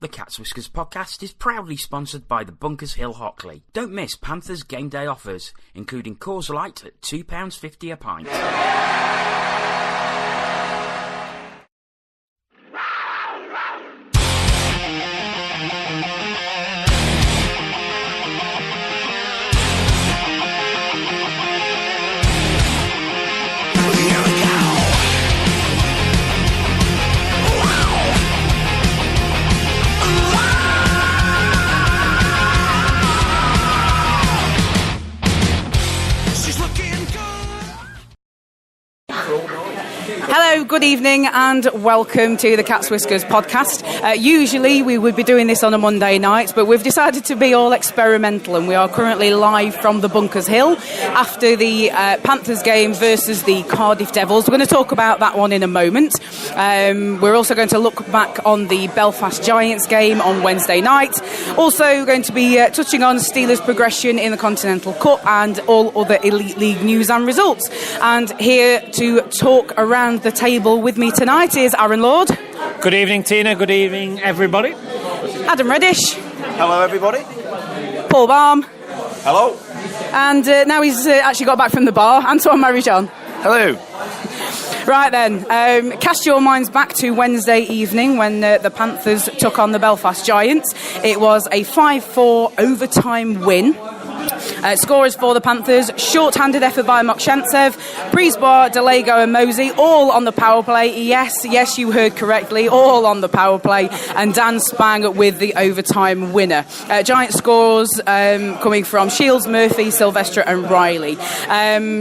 The Cat's Whiskers podcast is proudly sponsored by the Bunkers Hill Hockley. Don't miss Panthers game day offers, including Coors Light at £2.50 a pint. Hello, good evening and welcome to the Cat's Whiskers podcast. Usually we would be doing this on a Monday night, but we've decided to be all experimental and we are currently live from the Bunkers Hill after the Panthers game versus the Cardiff Devils. We're going to talk about that one in a moment. We're also going to look back on the Belfast Giants game on Wednesday night. Also going to be touching on Steelers' progression in the Continental Cup and all other Elite League news and results. And here to talk around the table with me tonight is Aaron Lord. Good evening, Tina. Good evening, everybody. Adam Reddish. Hello, everybody. Paul Balm. Hello. And now he's actually got back from the bar, Antoine Marie-Jeanne. Hello. Right then, cast your minds back to Wednesday evening when the Panthers took on the Belfast Giants. It was a 5-4 overtime win. Scorers for the Panthers: short-handed effort by Mokshantsev, Brisebois, Delego and Mosey, all on the power play. Yes, you heard correctly, all on the power play. And Dan Spang with the overtime winner. Giant scores coming from Shields, Murphy, Sylvester and Riley.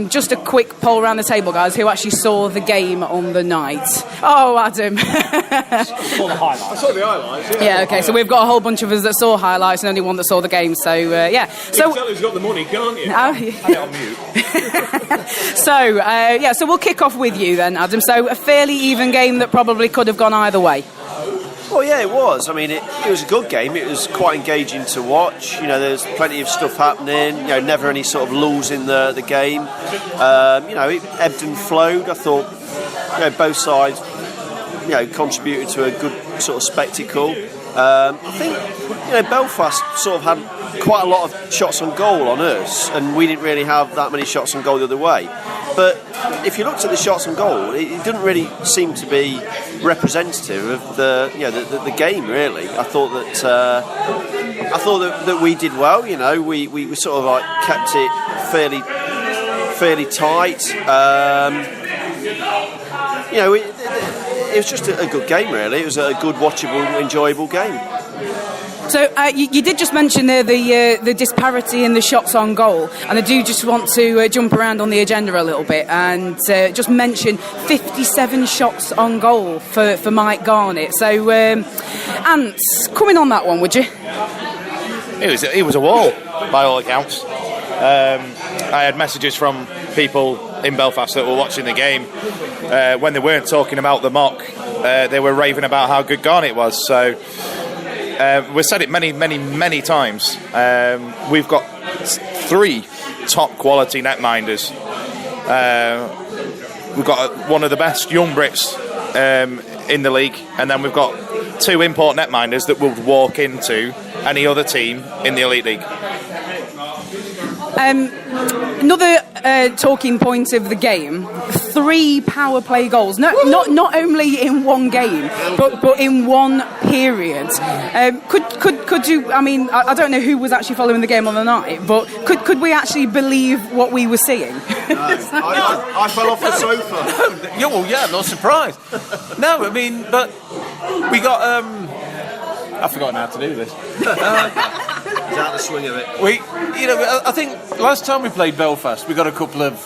Just a quick poll around the table, guys. Who actually saw the game on the night? Oh, Adam. I saw the highlights. I saw the highlights, Yeah, okay, so we've got a whole bunch of us that saw highlights and only one that saw the game. So, yeah. So, you can tell who's got the money, can't you? Oh, yeah. So we'll kick off with you then, Adam. So a fairly even game that probably could have gone either way. Well, yeah, it was. I mean, it was a good game. It was quite engaging to watch. You know, there's plenty of stuff happening. You know, never any sort of lulls in the game. You know, it ebbed and flowed. I thought, you know, both sides, you know, contributed to a good sort of spectacle. I think, you know, Belfast sort of had quite a lot of shots on goal on us, and we didn't really have that many shots on goal the other way. But if you looked at the shots on goal, it didn't really seem to be representative of the game. Really, I thought that we did well. You know, we sort of like kept it fairly tight. You know, it was just a good game. Really, it was a good, watchable, enjoyable game. So you did just mention there the disparity in the shots on goal, and I do just want to jump around on the agenda a little bit and just mention 57 shots on goal for Mike Garnett. So, Ants, come in on that one, would you? It was a wall, by all accounts. I had messages from people in Belfast that were watching the game. When they weren't talking about the mock, they were raving about how good Garnett was. So we've said it many times. We've got 3 top quality netminders. We've got one of the best young Brits in the league, and then we've got 2 import netminders that would walk into any other team in the Elite League. Another talking point of the game: 3 power play goals. Not only in one game, but in one period. Could you? I mean, I don't know who was actually following the game on the night, but could we actually believe what we were seeing? No, I fell off the sofa. Yeah, not surprised. No, I mean, but we got. I've forgotten how to do this. He's out the swing of it. I think last time we played Belfast, we got a couple of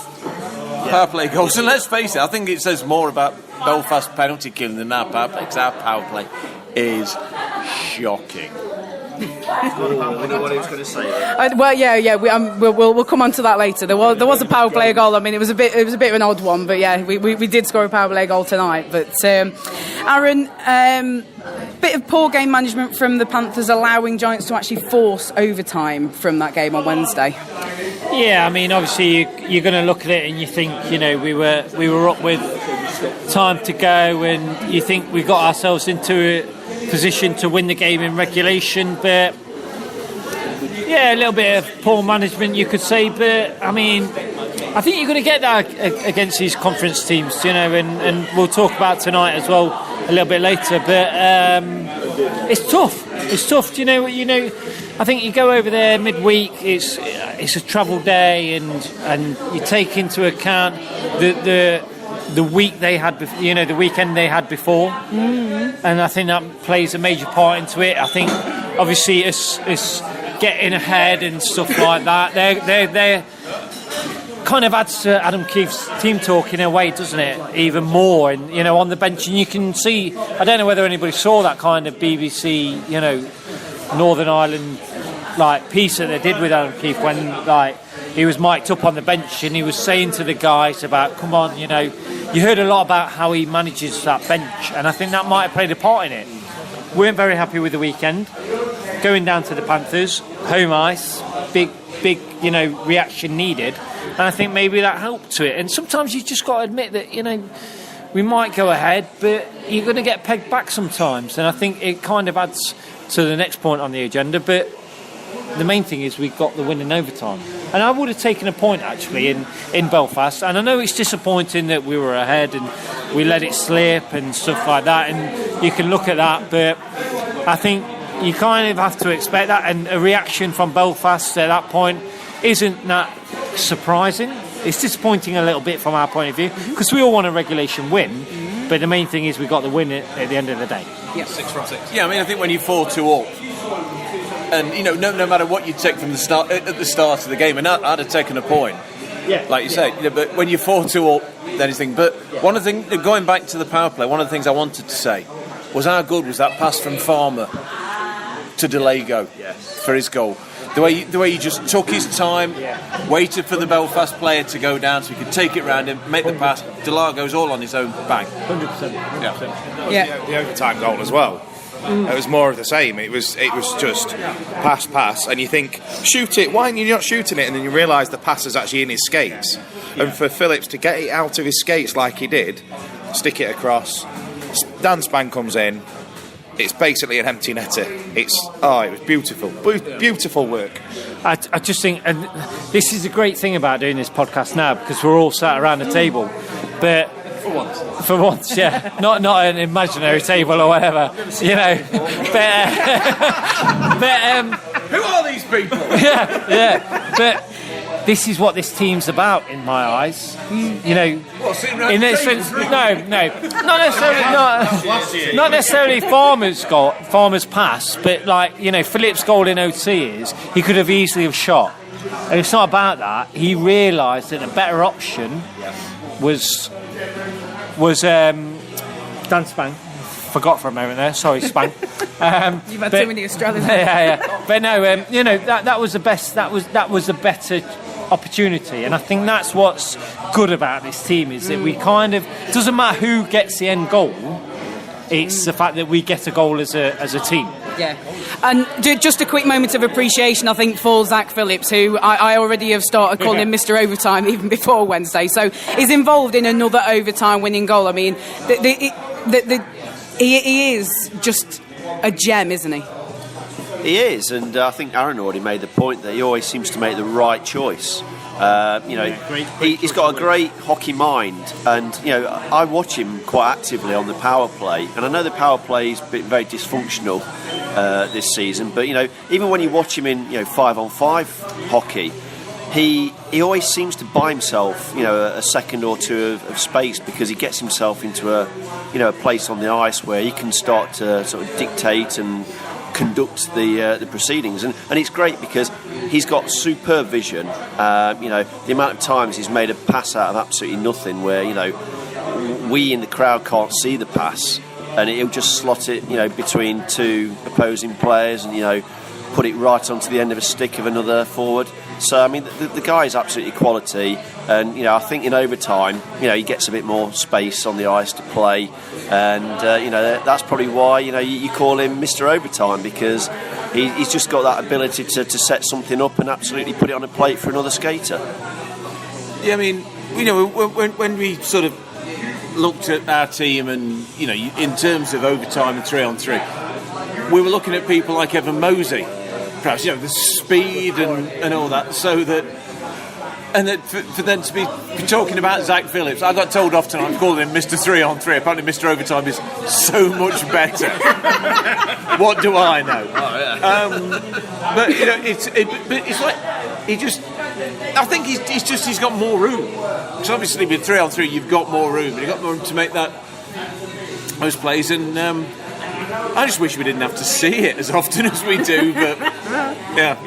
power play goals, and let's face it, I think it says more about Belfast penalty killing than our power play, because our power play is shocking. I know what he was going to say. We'll come on to that later. There was a power play goal. I mean, it was a bit of an odd one, but yeah, we did score a power play goal tonight. But Aaron, bit of poor game management from the Panthers, allowing Giants to actually force overtime from that game on Wednesday. Yeah, I mean, obviously you're going to look at it and you think, you know, we were up with time to go, and you think we got ourselves into a position to win the game in regulation, but yeah, a little bit of poor management, you could say. But I mean, I think you're going to get that against these conference teams, you know, and we'll talk about tonight as well a little bit later. But it's tough. It's tough. You know. I think you go over there midweek. It's a travel day, and you take into account the week they had, the weekend they had before, and I think that plays a major part into it. I think obviously it's getting ahead and stuff like that. They're kind of adds to Adam Keefe's team talk in a way, doesn't it? Even more, and on the bench, and you can see. I don't know whether anybody saw that kind of BBC, Northern Ireland piece that they did with Adam Keefe when he was mic'd up on the bench and he was saying to the guys about, come on, you heard a lot about how he manages that bench, and I think that might have played a part in it. Weren't very happy with the weekend, going down to the Panthers, home ice, big reaction needed, and I think maybe that helped to it. And sometimes you just got to admit that we might go ahead, but you're going to get pegged back sometimes, and I think it kind of adds to the next point on the agenda. But the main thing is we got the win in overtime, and I would have taken a point actually in Belfast, and I know it's disappointing that we were ahead and we let it slip and stuff like that, and you can look at that, but I think you kind of have to expect that, and a reaction from Belfast at that point isn't that surprising. It's disappointing a little bit from our point of view because we all want a regulation win, but the main thing is we got the win at the end of the day. Yeah. 6 from 6. Yeah, I mean, I think when you 4-2 up, and no matter what you take from the start at the start of the game, and I'd have taken a point. Yeah, like you say, but when you're 4-2 up, then you think. But one of the things, going back to the power play, one of the things I wanted to say was how good was that pass from Farmer to DeLago for his goal. The way he just took his time, waited for the Belfast player to go down so he could take it round him, make the pass. DeLago's all on his own, bang. 100%. Yeah. The overtime goal as well. It was more of the same. It was just pass, and you think, shoot it. Why are you not shooting it? And then you realise the pass is actually in his skates. And for Phillips to get it out of his skates like he did, stick it across, Dan Span comes in. It's basically an empty netter. It was beautiful. Beautiful work. I just think, and this is a great thing about doing this podcast now, because we're all sat around the table, but for once, yeah, not an imaginary table or whatever, but who are these people? But this is what this team's about in my eyes. In this sense, not necessarily Farmer's pass, but Phillips' goal in OT is he could have easily have shot, and it's not about that. He realised that a better option was Dan Spang. Forgot for a moment there. Sorry, Spang. You've had too many Australians. Yeah. But no, that was the best. That was a better opportunity, and I think that's what's good about this team is that we kind of doesn't matter who gets the end goal. It's the fact that we get a goal as a team. Yeah, and just a quick moment of appreciation, I think, for Zach Phillips, who I already have started calling him Mr. Overtime even before Wednesday. So he's involved in another overtime winning goal. I mean, he is just a gem, isn't he? He is, and I think Aaron already made the point that he always seems to make the right choice. He's got a great hockey mind, and I watch him quite actively on the power play, and I know the power play's been very dysfunctional this season, but even when you watch him in 5-on-5 hockey, he always seems to buy himself a second or two of space, because he gets himself into a place on the ice where he can start to sort of dictate and conduct the proceedings, and it's great because he's got superb vision. The amount of times he's made a pass out of absolutely nothing, where we in the crowd can't see the pass, and he'll just slot it between two opposing players and put it right onto the end of a stick of another forward. So I mean the guy is absolutely quality, and I think in overtime he gets a bit more space on the ice to play, and that's probably why you call him Mr. Overtime, because he's just got that ability to set something up and absolutely put it on a plate for another skater. Yeah, I mean when we sort of looked at our team and in terms of overtime and 3-on-3, we were looking at people like Evan Mosey, perhaps, the speed and all that, so that. And that for them to be talking about Zach Phillips, I got told off tonight, I'm calling him Mr. 3-on-3. Apparently Mr. Overtime is so much better. What do I know? But it's like I think he's got more room. Because obviously with 3-on-3 you've got more room. You've got more room to make those plays, and I just wish we didn't have to see it as often as we do. But yeah,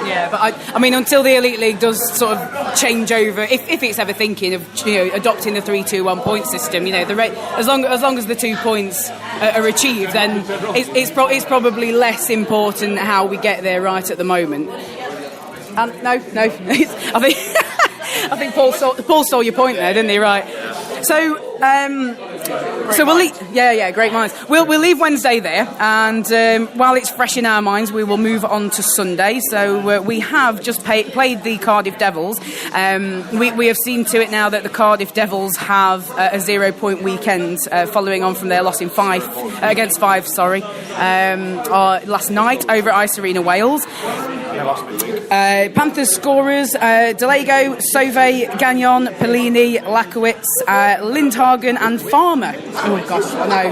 Yeah, but I mean, until the Elite League does sort of change over, if it's ever thinking of adopting the 3-2-1 point system, as long as the 2 points are achieved, then it's probably less important how we get there right at the moment. And no, I think Paul stole your point there, didn't he? Right. So we'll leave. Yeah, great minds. We'll leave Wednesday there, and while it's fresh in our minds, we will move on to Sunday. So we have just played the Cardiff Devils. We have seen to it now that the Cardiff Devils have a 0-point weekend following on from their loss in against Fife. Last night over at Ice Arena, Wales. Panthers scorers: Delago, Sauvé, Gagnon, Pellini, Lakowitz, Lindhagen, and Farmer. Oh gosh, I know.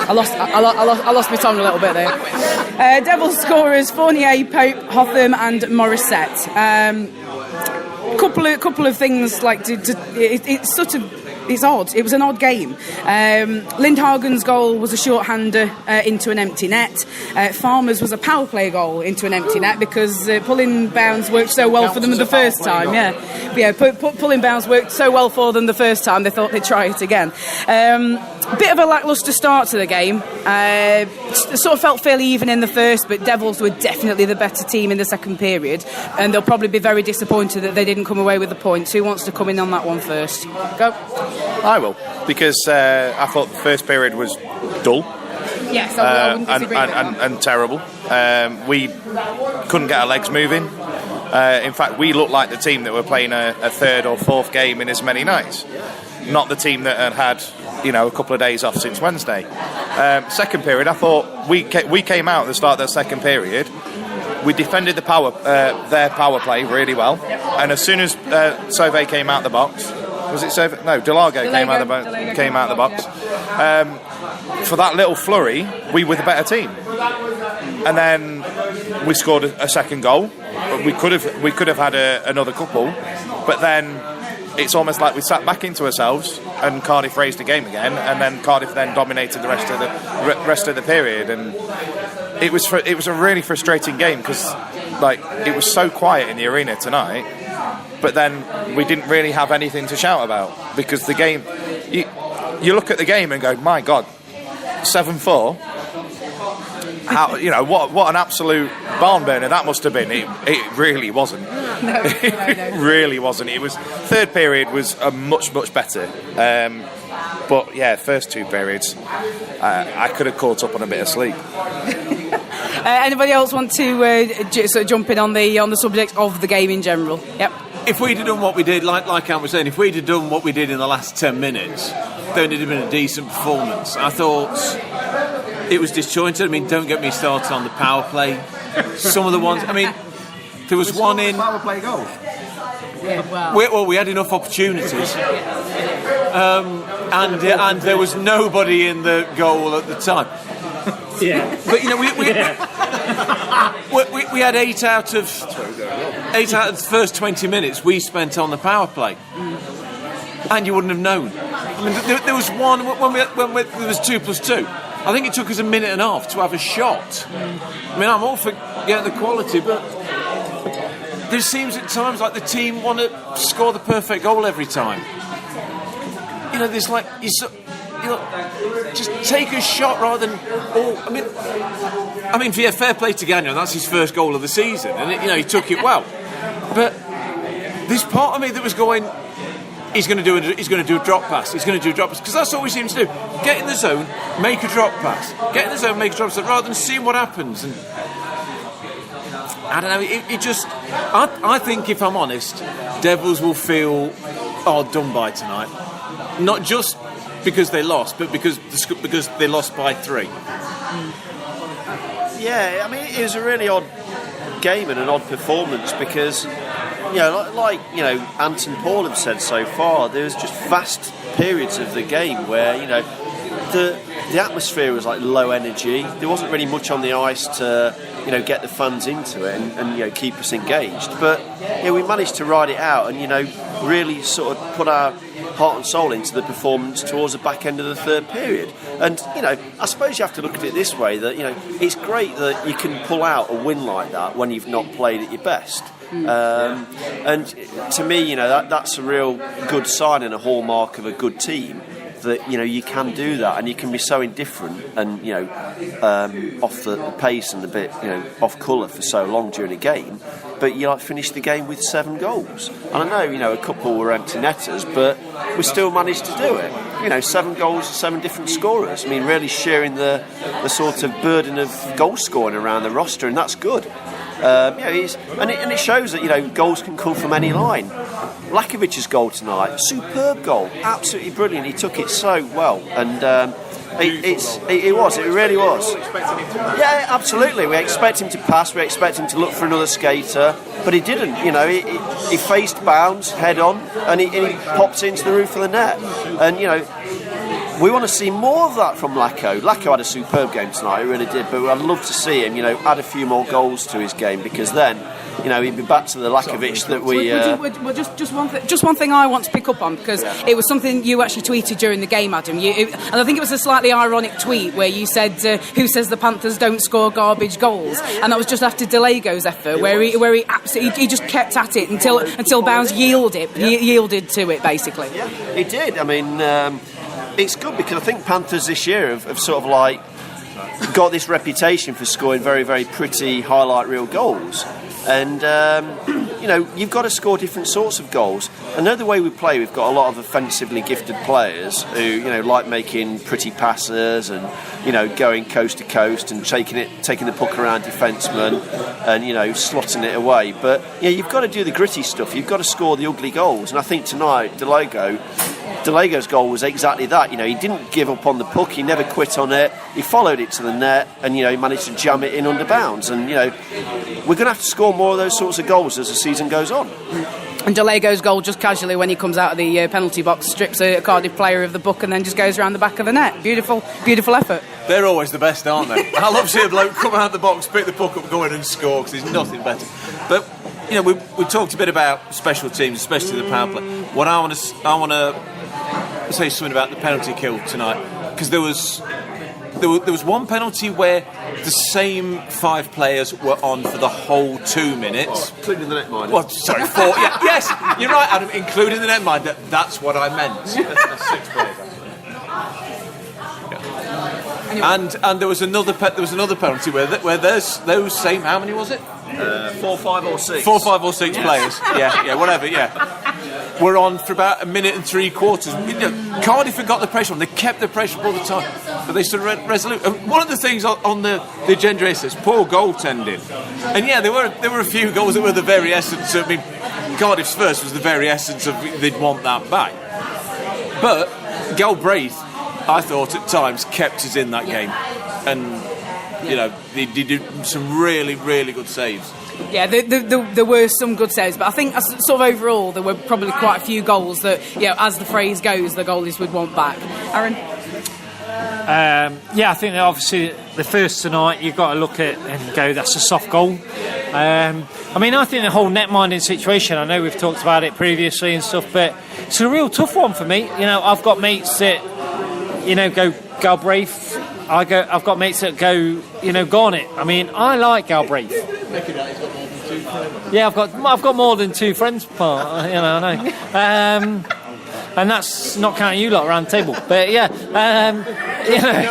I lost my tongue a little bit there. Devils scorers: Fournier, Pope, Hotham, and Morissette. Couple of things it's sort of. It's odd. It was an odd game. Lindhagen's goal was a shorthander into an empty net. Farmer's was a power play goal into an empty net because pulling bounds worked so well for them the first time. Pulling bounds worked so well for them the first time they thought they'd try it again. Bit of a lacklustre start to the game. Sort of felt fairly even in the first, but Devils were definitely the better team in the second period, and they'll probably be very disappointed that they didn't come away with the points. Who wants to come in on that one first? Go. I will, because I thought the first period was dull. Yes, I wouldn't disagree with that. And terrible. We couldn't get our legs moving. In fact, we looked like the team that were playing a third or fourth game in as many nights. Not the team that had a couple of days off since Wednesday. Second period, I thought we came out at the start of the second period. We defended their power play really well, and as soon as Sauvé came out the box, was it Sauvé? No, Delago came out the box. For that little flurry, we were the better team, and then we scored a second goal. We could have had another couple, but then it's almost like we sat back into ourselves and Cardiff raised the game again, and then Cardiff then dominated the rest of the period, and it was a really frustrating game because it was so quiet in the arena tonight, but then we didn't really have anything to shout about because the game, you look at the game and go, my God, 7-4. How, what an absolute barn burner that must have been. It really wasn't. No. It really wasn't. It was, third period was much better. But yeah, first two periods, I could have caught up on a bit of sleep. Anybody else want to sort of jump in on the subject of the game in general? Yep. If we'd have done what we did, like Ant was saying, if we'd have done what we did in the last 10 minutes, then it'd have been a decent performance. I thought it was disjointed. I mean, don't get me started on the power play. Some of the ones, I mean, there was one in power play goal. Yeah, we had enough opportunities, and there was nobody in the goal at the time. Yeah, but we had 8 out of the first 20 minutes we spent on the power play, and you wouldn't have known. I mean, there was one when there was 2+2. I think it took us a minute and a half to have a shot. I mean, I'm all for getting the quality, but there seems at times like the team want to score the perfect goal every time. There's just take a shot rather than all. I mean, fair play to Gagnon. That's his first goal of the season, and he took it well. But there's part of me that was going, he's going to do a drop pass. He's going to do a drop pass because that's all we seem to do. Get in the zone, make a drop pass. Get in the zone, make a drop pass, rather than seeing what happens. And I don't know. It just. I think, if I'm honest, Devils will feel done by tonight. Not just because they lost, but because they lost by 3. Yeah, I mean, it was a really odd game and an odd performance because, like Ant and Paul have said so far, there was just vast periods of the game where, the atmosphere was like low energy. There wasn't really much on the ice to, get the fans into it and keep us engaged. But we managed to ride it out and really sort of put our heart and soul into the performance towards the back end of the third period. And I suppose you have to look at it this way, that it's great that you can pull out a win like that when you've not played at your best. And to me, that's a real good sign and a hallmark of a good team. That you can do that, and you can be so indifferent and off the pace and a bit off colour for so long during a game, but you finish the game with 7 goals. And I know a couple were empty netters, but we still managed to do it. 7 goals, 7 different scorers. I mean, really sharing the sort of burden of goal scoring around the roster, and that's good. It shows that goals can come from any line. Lakovic's goal tonight, superb goal, absolutely brilliant. He took it so well, and it really was. Yeah, absolutely. We expect him to pass, we expect him to look for another skater, but he didn't. He faced bounds head on, and he popped into the roof of the net, and we want to see more of that from Lako. Lako had a superb game tonight, he really did, but I'd love to see him, add a few more goals to his game, because then, he'd be back to the Lakovic that we... Just one thing I want to pick up on, because it was something you actually tweeted during the game, Adam. And I think it was a slightly ironic tweet where you said, who says the Panthers don't score garbage goals? And that was just after DeLago's effort, where he absolutely he just kept at it until Bounds yielded to it, basically. Yeah, he did. I mean... it's good because I think Panthers this year have sort of got this reputation for scoring very, very pretty highlight reel goals. And, you've got to score different sorts of goals. I know the way we play, we've got a lot of offensively gifted players who, like making pretty passes and, going coast to coast and taking the puck around defensemen and, slotting it away. But, you've got to do the gritty stuff. You've got to score the ugly goals. And I think tonight, DeLago's goal was exactly that. He didn't give up on the puck, he never quit on it, he followed it to the net and he managed to jam it in under bounds, and we're going to have to score more of those sorts of goals as the season goes on. And DeLago's goal, just casually when he comes out of the penalty box, strips a Cardiff player of the book and then just goes around the back of the net. Beautiful effort. They're always the best, aren't they? I love seeing a bloke come out of the box, pick the puck up, go in and score, because there's nothing better. But we talked a bit about special teams, especially the power play. What I want to say something about the penalty kill tonight, because there was one penalty where the same 5 players were on for the whole 2 minutes, including the netminder. Well, sorry, 4. Yeah, yes, you're right, Adam. Including the netminder. That's what I meant. 6 players. And there was another penalty where there's those same. How many was it? 4, 5 or 6. 4, 5 or 6 players. Yeah, whatever. Yeah. We're on for about a minute and 3/4. Cardiff had got the pressure on. They kept the pressure all the time, but they stood resolute. And one of the things on the agenda is poor goaltending. And there were a few goals that were the very essence of. I mean, Cardiff's first was the very essence of they'd want that back. But Galbraith, I thought at times kept us in that game, and they did some really, really good saves. Yeah, there were some good saves, but I think sort of overall there were probably quite a few goals that, as the phrase goes, the goalies would want back. Aaron? I think that obviously the first tonight you've got to look at and go, that's a soft goal. I think the whole net-minding situation, I know we've talked about it previously and stuff, but it's a real tough one for me. I've got mates that, go Galbraith. I've got mates that go, Garnet. I mean, I like Galbraith. Yeah, I've got more than 2 friends, I know. And that's not counting you lot around the table. But No,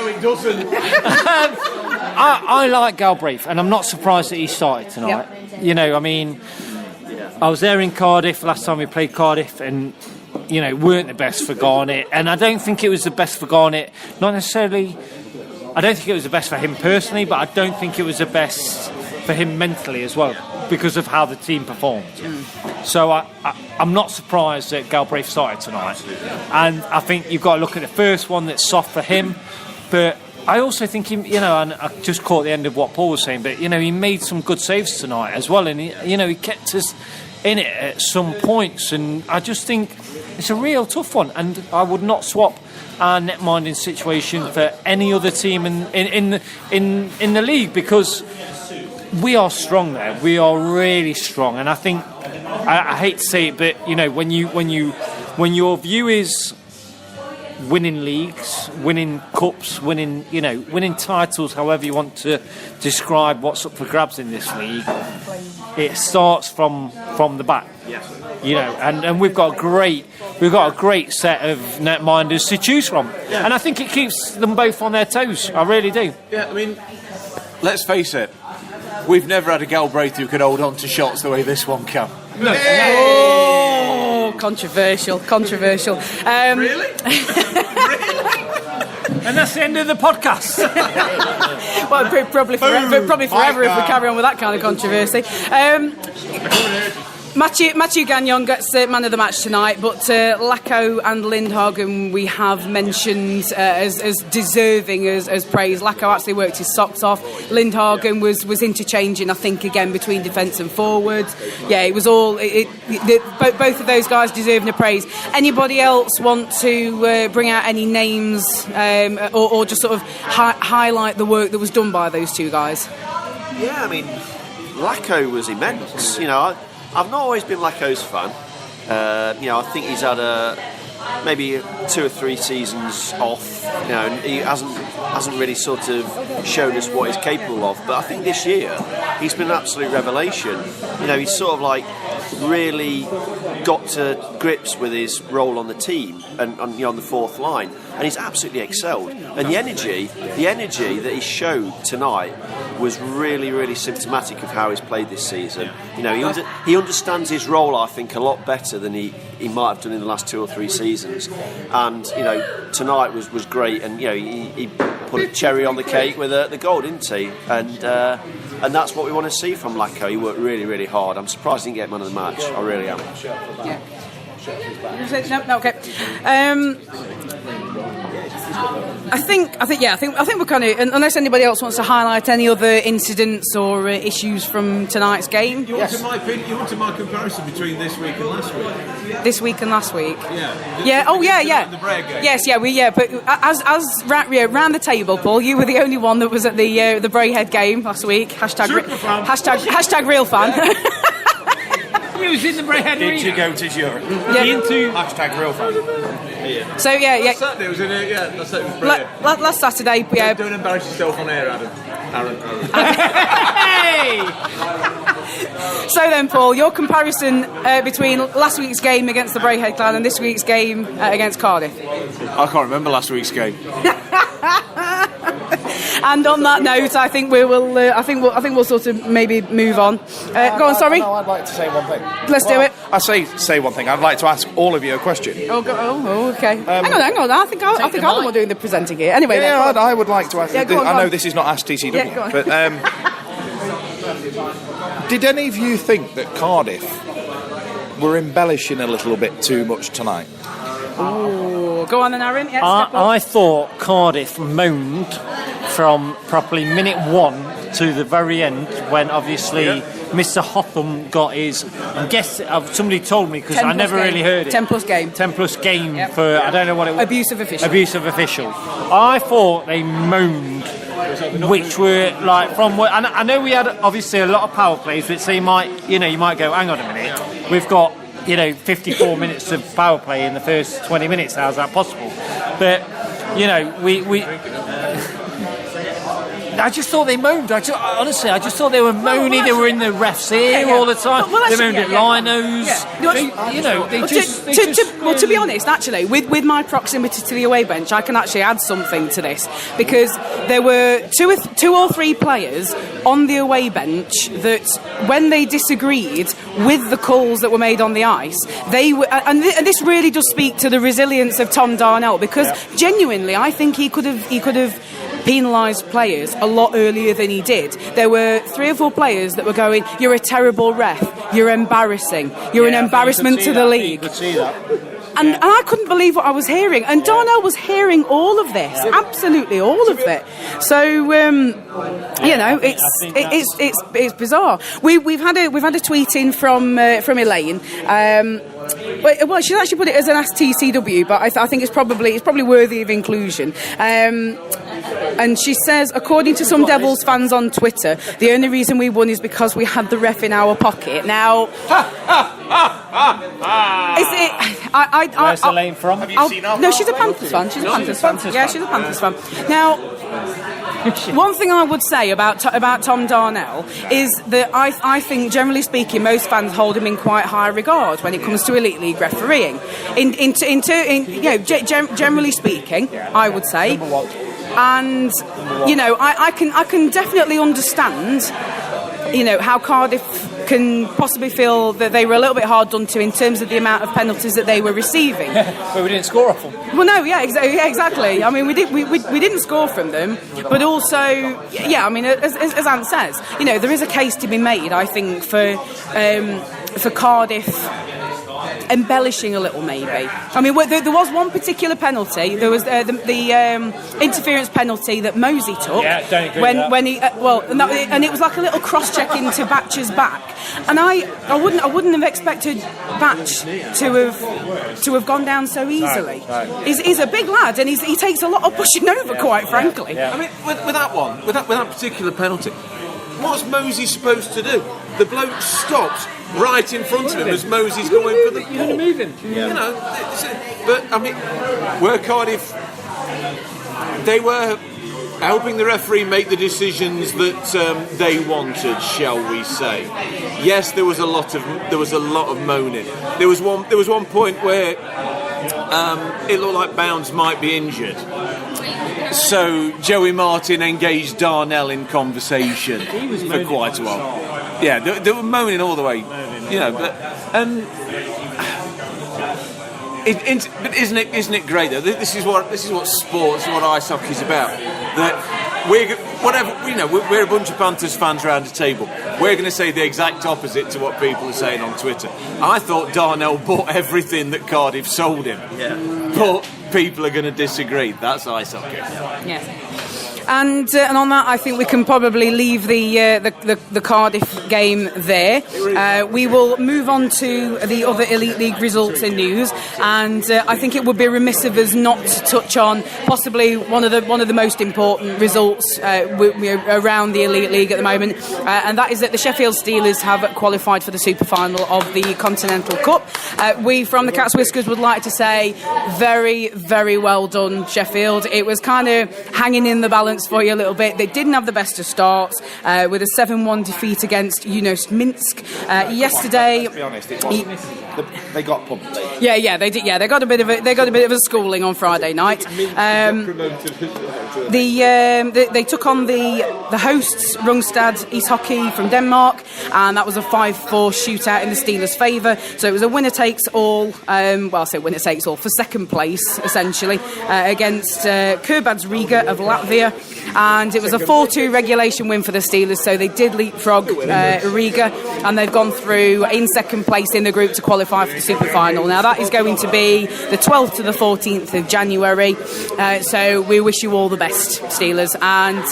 it doesn't. I like Galbraith, and I'm not surprised that he started tonight. Yep. I was there in Cardiff last time we played Cardiff, and weren't the best for Garnet, and I don't think it was the best for Garnet. Not necessarily. I don't think it was the best for him personally, but I don't think it was the best for him mentally as well, because of how the team performed. So I'm not surprised that Galbraith started tonight. And I think you've got to look at the first one that's soft for him, but I also think he, and I just caught the end of what Paul was saying, but he made some good saves tonight as well, and he kept us in it at some points, and I just think it's a real tough one, and I would not swap our netminding situation for any other team in the league, because we are strong there. We are really strong, and I think I hate to say it, but when your view is winning leagues, winning cups, winning titles, however you want to describe what's up for grabs in this league, it starts from the back. And we've got a great set of netminders to choose from, and I think it keeps them both on their toes. I really do. Yeah, I mean, let's face it, we've never had a Galbraith who could hold on to shots the way this one can. No. Oh, controversial. Really? And that's the end of the podcast. Well, probably forever if we carry on with that kind of controversy. Mathieu Gagnon gets man of the match tonight, but Lacko and Lindhagen we have mentioned as deserving as praise. Lacko actually worked his socks off. Lindhagen was interchanging, I think, again between defence and forwards. Yeah, it was all. Both of those guys deserving of praise. Anybody else want to bring out any names or just sort of highlight the work that was done by those two guys? Yeah, I mean, Lacko was immense. I've not always been Lacko's fan. I think he's had maybe 2 or 3 seasons off. And he hasn't really sort of shown us what he's capable of. But I think this year he's been an absolute revelation. He's sort of like really got to grips with his role on the team and on the fourth line, and he's absolutely excelled. And the energy that he showed tonight was really, really symptomatic of how he's played this season. He understands his role, I think, a lot better than he might have done in the last 2 or 3 seasons. And tonight was great, and he put a cherry on the cake with the goal, didn't he? And that's what we want to see from Lacko. He worked really, really hard. I'm surprised he didn't get man of the match. I really am. Yeah. No, okay. I think we're kind of, unless anybody else wants to highlight any other incidents or issues from tonight's game. You wanted my opinion. You wanted my comparison between this week and last week. This week and last week. Yeah. Yeah. Oh, yeah. The Bray game. Yes, yeah. But as round the table, Paul, you were the only one that was at the Brayhead game last week. Hashtag real fan. He was in the Brayhead Did you go to Europe? Yeah. Hashtag real fan. Yeah. So yeah. Saturday was in it. Yeah, that's it. Was brilliant. Last Saturday, yeah. Don't embarrass yourself on air, Aaron. Hey! So then, Paul, your comparison between last week's game against the Brayhead Clan and this week's game against Cardiff. I can't remember last week's game. And on that note, I think we will. I think we'll sort of maybe move on. Go on, sorry. No, I'd like to say one thing. Let's do it. I say one thing. I'd like to ask all of you a question. Okay. Hang on. I think I'm the one doing the presenting here. Anyway. Yeah, I would like to ask. Yeah, go on, I know this is not Ask TCW, yeah, go on. but did any of you think that Cardiff were embellishing a little bit too much tonight? Oh, go on then, Aaron. Yeah, I thought Cardiff moaned from probably minute 1 to the very end, when obviously Mr. Hotham got his. I guess somebody told me, because I never really heard it. 10 plus game. 10 plus game for I don't know what it was. Abusive official. I thought they moaned, which were like from. And I know we had obviously a lot of power plays, but so you might go, hang on a minute, we've got 54 minutes of power play in the first 20 minutes. How's that possible? But we. I just thought they moaned. Honestly, I just thought they were moaning. They were in the ref's ear all the time. They moaned at linos. To be honest, actually, with my proximity to the away bench, I can actually add something to this, because there were two or three players on the away bench that, when they disagreed with the calls that were made on the ice, they were, and this really does speak to the resilience of Tom Darnell, because genuinely, I think he could have penalised players a lot earlier than he did. There were 3 or 4 players that were going, "You're a terrible ref. You're embarrassing. You're an embarrassment to the league." You could see that. And I couldn't believe what I was hearing. And Darnell was hearing all of this, absolutely all of it. So, it's bizarre. We've had a tweet in from Elaine. Well, she's actually put it as an Ask TCW, but I think it's probably worthy of inclusion. And she says, according to some Devils fans on Twitter, the only reason we won is because we had the ref in our pocket. Now, where's Elaine from? Have you seen her? No, she's a Panthers fan. She's a Panthers fan. Yeah, she's a Panthers fan. Now, one thing I would say about Tom Darnell is that I think, generally speaking, most fans hold him in quite high regard when it comes to Elite League refereeing. Generally speaking, I would say. And I can definitely understand, how Cardiff can possibly feel that they were a little bit hard done to in terms of the amount of penalties that they were receiving. But we didn't score off them. Well, no, exactly. I mean, we didn't score from them, but also, I mean, as Ant says, there is a case to be made, I think, for Cardiff embellishing a little, maybe. I mean, there was one particular penalty. There was the interference penalty that Mosey took. Yeah, don't agree with that. When he and it was like a little cross-check into Batch's back, and I wouldn't have expected Batch to have gone down so easily. Right. He's a big lad, and he takes a lot of pushing over, quite frankly. Yeah. I mean, with that particular penalty, what's Mosey supposed to do? The bloke stops right in front of him as Mosey's going for the ball. You're going to move him. But I mean, were Cardiff? They were helping the referee make the decisions that they wanted, shall we say? Yes, there was a lot of moaning. There was one point where it looked like Bounds might be injured. So Joey Martin engaged Darnell in conversation for quite a while. Yeah, they were moaning all the way, but isn't it great though? This is what sports, what ice hockey is about. That we're a bunch of Panthers fans around a table. We're going to say the exact opposite to what people are saying on Twitter. I thought Darnell bought everything that Cardiff sold him. Yeah. But people are going to disagree. That's ice hockey. Yeah. And on that, I think we can probably leave the Cardiff game there. We will move on to the other Elite League results and news, and I think it would be remiss of us not to touch on possibly one of the most important results around the Elite League at the moment, and that is that the Sheffield Steelers have qualified for the Super Final of the Continental Cup. We from the Cat's Whiskers would like to say very, very well done, Sheffield. It was kind of hanging in the balance for you a little bit. They didn't have the best of starts with a 7-1 defeat against Minsk yesterday. Let's be honest, it wasn't. They got pumped. Yeah, they did. Yeah, they got a bit of a schooling on Friday night. They took on the hosts Rungstad Ishockey from Denmark, and that was a 5-4 shootout in the Steelers' favour. So it was a winner takes all. I say winner takes all for second place essentially against Kurbads Riga of Latvia. And it was a 4-2 regulation win for the Steelers, so they did leapfrog Riga, and they've gone through in second place in the group to qualify for the Super Final. Now that is going to be the 12th to the 14th of January, so we wish you all the best, Steelers, and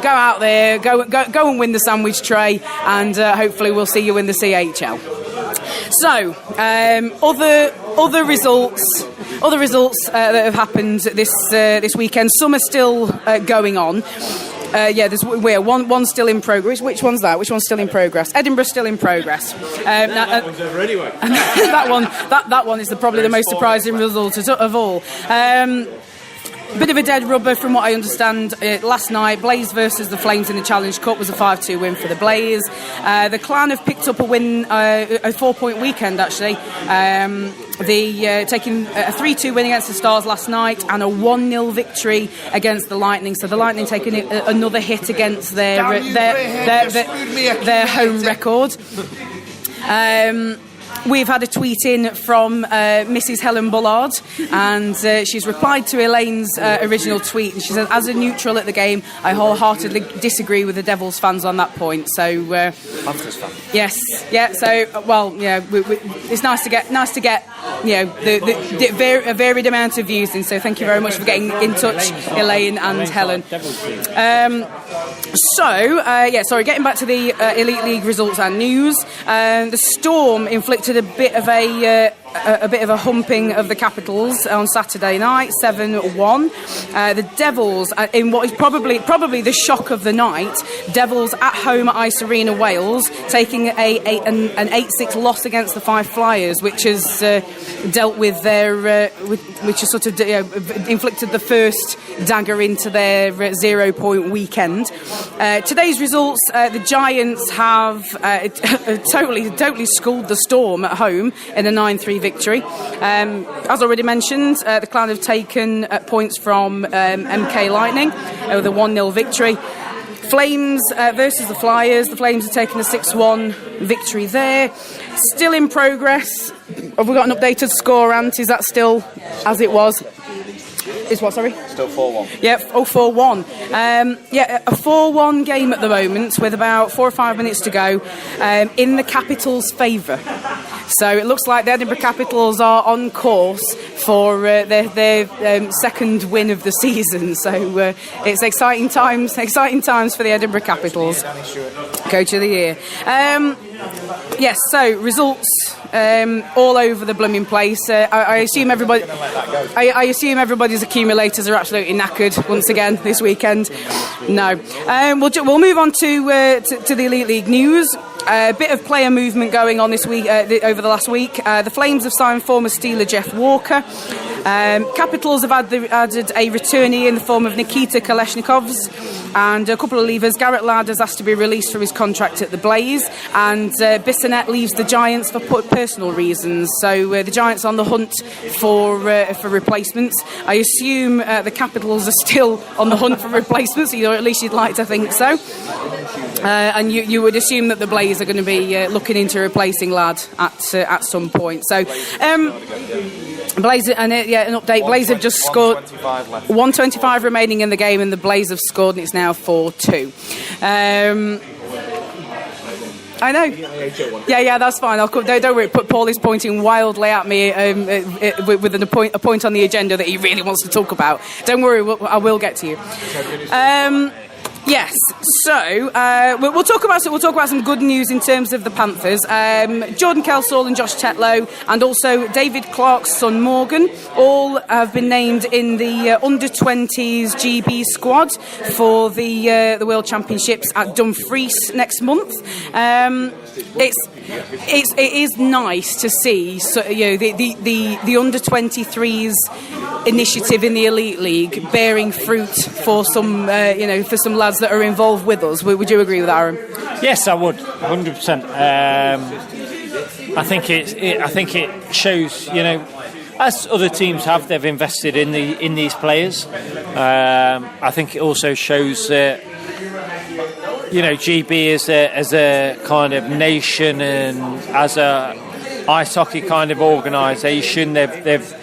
go out there, go and win the sandwich tray, and hopefully we'll see you in the CHL. So, other results that have happened this weekend. Some are still going on. There's one still in progress. Which one's that? Which one's still in progress? Edinburgh's still in progress. That one's over anyway. that one is probably the most surprising result of all. Bit of a dead rubber from what I understand last night. Blaze versus the Flames in the Challenge Cup was a 5-2 win for the Blaze. The Clan have picked up a win, a 4-point weekend actually. Taking a 3-2 win against the Stars last night and a 1-0 victory against the Lightning. So the Lightning taking another hit against their home record. We've had a tweet in from Mrs. Helen Bullard, and she's replied to Elaine's original tweet, and she says, as a neutral at the game, I wholeheartedly disagree with the Devils fans on that point. So Panthers fan. Yes, yeah. So it's nice to get the a varied amount of views. And so thank you very much for getting in touch, Elaine and Helen. Getting back to the Elite League results and news. The Storm inflicted a bit of a humping of the Capitals on Saturday night, 7-1. The Devils, in what is probably the shock of the night, Devils at home at Ice Arena, Wales, taking an 8-6 loss against the Five Flyers, which has dealt with their, which has sort of inflicted the first dagger into their 0-point weekend. Today's results: the Giants have totally schooled the Storm at home in a 9-3 victory. As already mentioned, the Clan have taken points from MK Lightning with a 1-0 victory. Flames versus the Flyers. The Flames have taken a 6-1 victory there. Still in progress. Have we got an updated score, Ant? Is that still as it was? Is what, sorry? Still 4-1. Yeah, 4-1. A 4-1 game at the moment with about 4 or 5 minutes to go in the Capitals' favour. So it looks like the Edinburgh Capitals are on course for their second win of the season. So it's exciting times for the Edinburgh Capitals. Coach of the year. So results all over the blooming place. I assume everybody. I assume everybody's accumulators are absolutely knackered once again this weekend. No, we'll move on to the Elite League news. A bit of player movement going on this week, over the last week. The Flames have signed former Steeler Jeff Walker. Capitals have added a returnee in the form of Nikita Kalashnikovs and a couple of leavers. Garrett Ladd has asked to be released from his contract at the Blaze, and Bissonnette leaves the Giants for personal reasons. So the Giants on the hunt for replacements. I assume the Capitals are still on the hunt for replacements, or at least you'd like to think so. And you would assume that the Blaze are going to be looking into replacing Ladd at some point. So Blaze, an update. Blaze have just scored 1:25 remaining in the game, and the Blaze have scored, and it's now 4-2. I know. Yeah, that's fine. Don't worry. Paul is pointing wildly at me with a point on the agenda that he really wants to talk about. Don't worry, I will get to you. Yes, so we'll talk about some good news in terms of the Panthers. Jordan Kelsall and Josh Tetlow, and also David Clark's son Morgan, all have been named in the under-20s GB squad for the World Championships at Dumfries next month. It is nice to see the under-23s initiative in the Elite League bearing fruit for some lads that are involved with us. Would you agree with that, Aaron? Yes, I would, 100%. I think it shows, as other teams have, they've invested in these players. I think it also shows that GB as a kind of nation and as a ice hockey kind of organisation, they've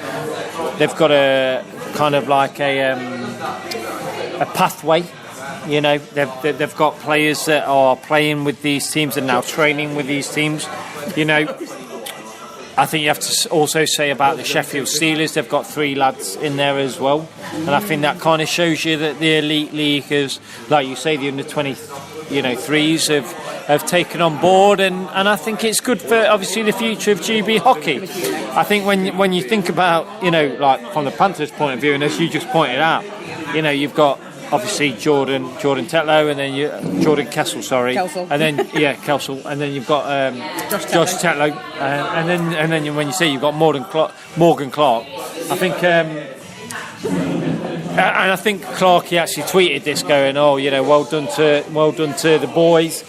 got a kind of like a pathway. They've got players that are playing with these teams and now training with these teams. I think you have to also say about the Sheffield Steelers, they've got 3 lads in there as well, and I think that kind of shows you that the Elite League is, like you say, the under-23s have taken on board, and I think it's good for obviously the future of GB hockey. I think when you think about like from the Panthers' point of view, and as you just pointed out, you've got obviously Jordan Tetlow, and then Jordan Kessel, Kelsall. And then Kelsall, and then you've got Josh Tetlow, and then when you say you've got Morgan Clark, I think. And I think Clarkey actually tweeted this, going, well done to the boys,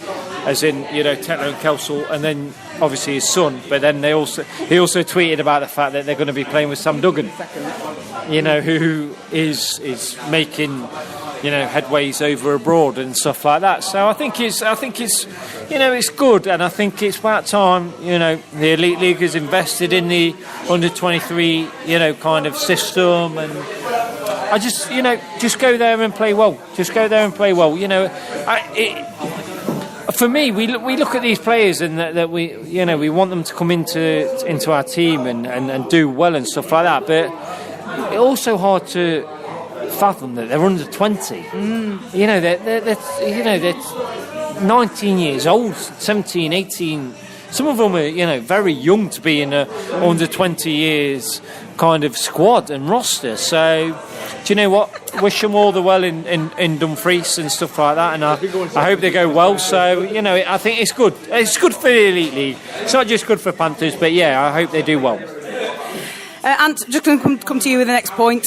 as in Tetlow and Kelsall, and then obviously his son. But then he also tweeted about the fact that they're going to be playing with Sam Duggan, who is making headways over abroad and stuff like that. So I think it's it's good, and I think it's about time the Elite League has invested in the under-23 kind of system, and I just go there and play well. Just go there and play well. for me, we look at these players and that we want them to come into our team and do well and stuff like that. But it's also hard to fathom that they're under 20. They're 19 years old, 17, 18. Some of them are, very young to be in a under 20 years kind of squad and roster. So, do you know what? Wish them all the well in Dumfries and stuff like that, and I hope they go well. So, I think it's good. It's good for the Elite League. It's not just good for Panthers, but yeah, I hope they do well. And just going to come to you with the next point.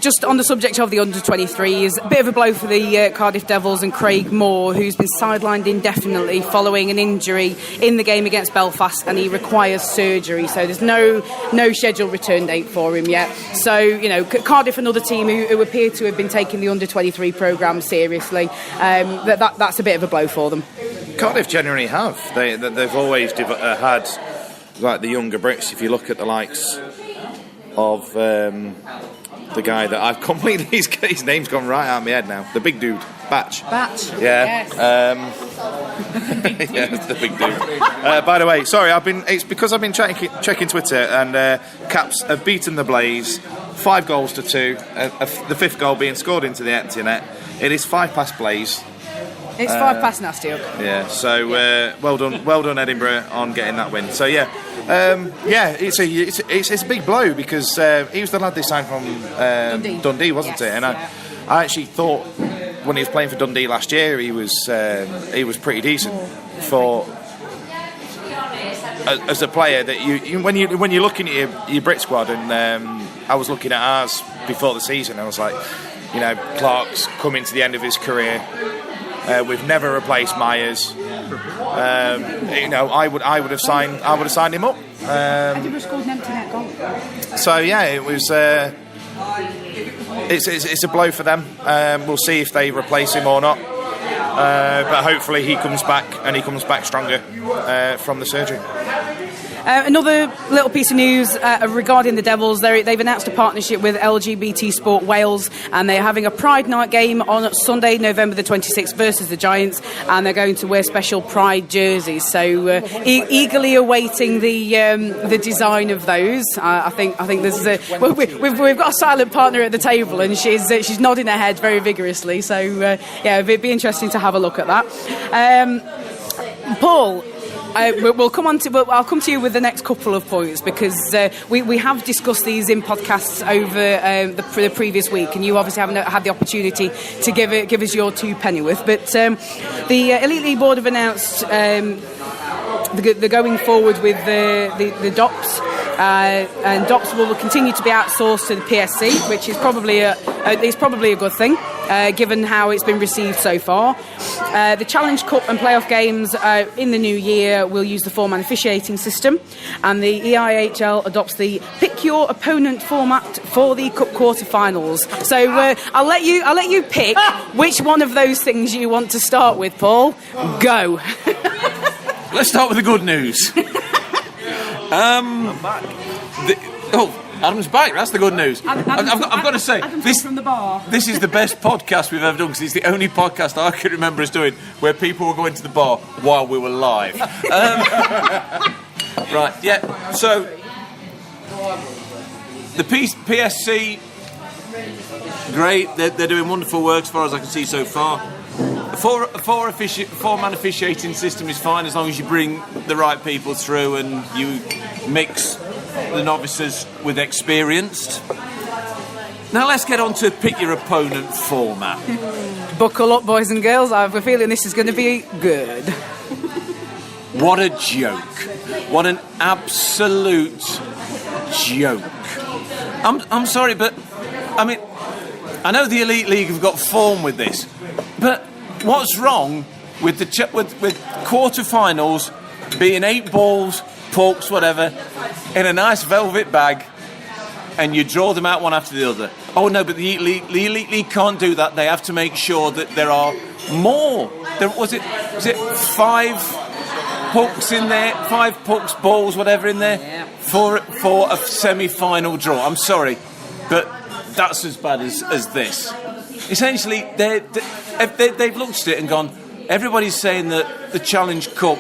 Just on the subject of the under-23s, a bit of a blow for the Cardiff Devils and Craig Moore, who's been sidelined indefinitely following an injury in the game against Belfast, and he requires surgery. So there's no scheduled return date for him yet. So, Cardiff, another team who appear to have been taking the under-23 programme seriously. That's a bit of a blow for them. Cardiff generally have. They've always had like the younger Brits. If you look at the likes of the guy that I've completely his name's gone right out of my head now, the big dude, Batch, yeah, yes. Yeah, the big dude. By the way, sorry, it's because I've been checking Twitter, and Caps have beaten the Blaze 5 goals to 2, the 5th goal being scored into the empty net. It is 5 past Blaze. It's 5 past Nasty. Yeah, so well done Edinburgh on getting that win. So it's a big blow, because he was the lad they signed from Dundee, wasn't it? And I actually thought when he was playing for Dundee last year, he was pretty decent for as a player. That when you're looking at your Brit squad, and I was looking at ours before the season, I was like, Clark's coming to the end of his career. We've never replaced Myers. I would have signed him up. Edinburgh scored an empty net goal. So yeah, it was. It's a blow for them. We'll see if they replace him or not. But hopefully he comes back, and he comes back stronger from the surgery. Another little piece of news regarding the Devils. They've announced a partnership with LGBT Sport Wales, and they're having a Pride Night game on Sunday, November the 26th versus the Giants, and they're going to wear special Pride jerseys. So eagerly awaiting the design of those. I think there's we've got a silent partner at the table, and she's nodding her head very vigorously. So it'd be interesting to have a look at that. Paul. I'll come to you with the next couple of points, because we have discussed these in podcasts over the previous week, and you obviously haven't had the opportunity to give us your 2 pennyworth. But the Elite League Board have announced they're going forward with the DOPS, and DOPS will continue to be outsourced to the PSC, which is probably a good thing, given how it's been received so far. The Challenge Cup and playoff games in the new year will use the 4-man officiating system, and the EIHL adopts the pick your opponent format for the cup quarter-finals. So I'll let you pick which one of those things you want to start with, Paul. Go. Let's start with the good news. I'm back. Adam's back. That's the good news. I've got to say, from the bar. This is the best podcast we've ever done, because it's the only podcast I can remember us doing where people were going to the bar while we were live. Right, yeah. So the PSC, great. They're doing wonderful work as far as I can see so far. A 4-man officiating system is fine as long as you bring the right people through and you mix the novices with experienced. Now let's get on to pick your opponent format. Buckle up, boys and girls. I have a feeling this is going to be good. What a joke. What an absolute joke. I'm sorry, but I mean, I know the Elite League have got form with this, but what's wrong with with quarter-finals being 8 balls, pucks, whatever, in a nice velvet bag, and you draw them out one after the other? Oh no, but the Elite League can't do that. They have to make sure that there are more. Was it 5 pucks in there, 5 pucks, balls, whatever in there, for a semi-final draw? I'm sorry, but that's as bad as this. Essentially, they've looked at it and gone, everybody's saying that the Challenge Cup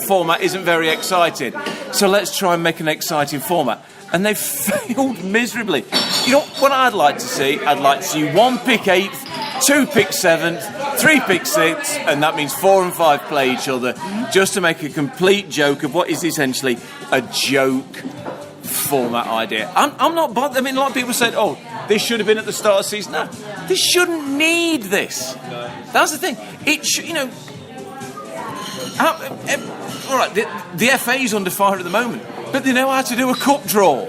format isn't very exciting. So let's try and make an exciting format. And they've failed miserably. You know what I'd like to see? I'd like to see 1 pick 8th, 2 pick 7th, 3 pick 6th, and that means 4 and 5 play each other, just to make a complete joke of what is essentially a joke format idea. I'm not bothered. I mean, a lot of people said, "Oh, this should have been at the start of the season." No, they shouldn't need this. That's the thing. It should, you know. All right, the FA's under fire at the moment, but they know how to do a cup draw.